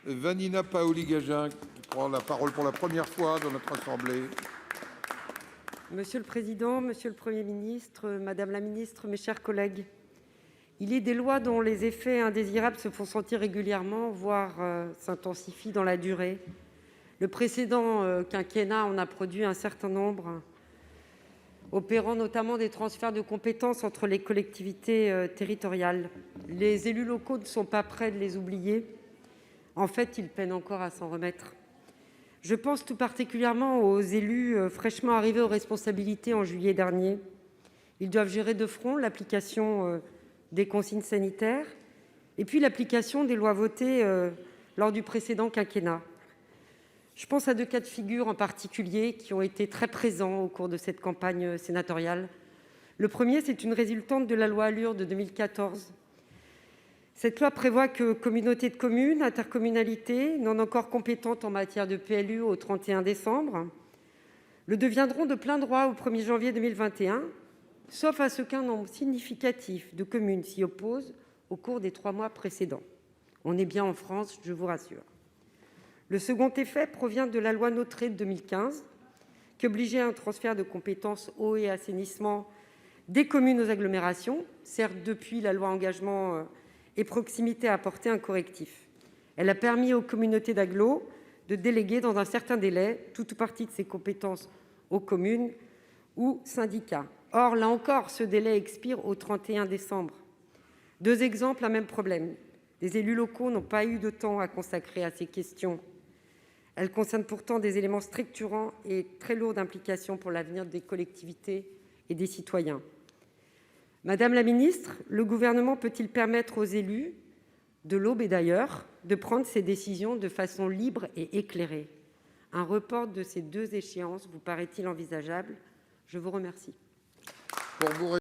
Vanina Paoli-Gagin, qui prend la parole pour la première fois dans notre Assemblée. Monsieur le président, monsieur le Premier ministre, madame la ministre, mes chers collègues, il est des lois dont les effets indésirables se font sentir régulièrement, voire s'intensifient dans la durée. Le précédent quinquennat en a produit un certain nombre, opérant notamment des transferts de compétences entre les collectivités territoriales. Les élus locaux ne sont pas prêts de les oublier. En fait, ils peinent encore à s'en remettre. Je pense tout particulièrement aux élus fraîchement arrivés aux responsabilités en juillet dernier. Ils doivent gérer de front l'application des consignes sanitaires et puis l'application des lois votées lors du précédent quinquennat. Je pense à deux cas de figure en particulier qui ont été très présents au cours de cette campagne sénatoriale. Le premier, c'est une résultante de la loi ALUR de 2014. Cette loi prévoit que communautés de communes, intercommunalités, non encore compétentes en matière de PLU au 31 décembre, le deviendront de plein droit au 1er janvier 2021, sauf à ce qu'un nombre significatif de communes s'y opposent au cours des 3 mois précédents. On est bien en France, je vous rassure. Le second effet provient de la loi NOTRe de 2015, qui obligeait un transfert de compétences eau et assainissement des communes aux agglomérations. Certes, depuis, la loi Engagement et proximité a apporté un correctif. Elle a permis aux communautés d'agglo de déléguer dans un certain délai toute ou partie de ces compétences aux communes ou syndicats. Or, là encore, ce délai expire au 31 décembre. 2 exemples, un même problème. Les élus locaux n'ont pas eu de temps à consacrer à ces questions. Elles concernent pourtant des éléments structurants et très lourds d'implication pour l'avenir des collectivités et des citoyens. Madame la ministre, le Gouvernement peut-il permettre aux élus, de l'Aube et d'ailleurs, de prendre ces décisions de façon libre et éclairée ? Un report de ces 2 échéances vous paraît-il envisageable ? Je vous remercie.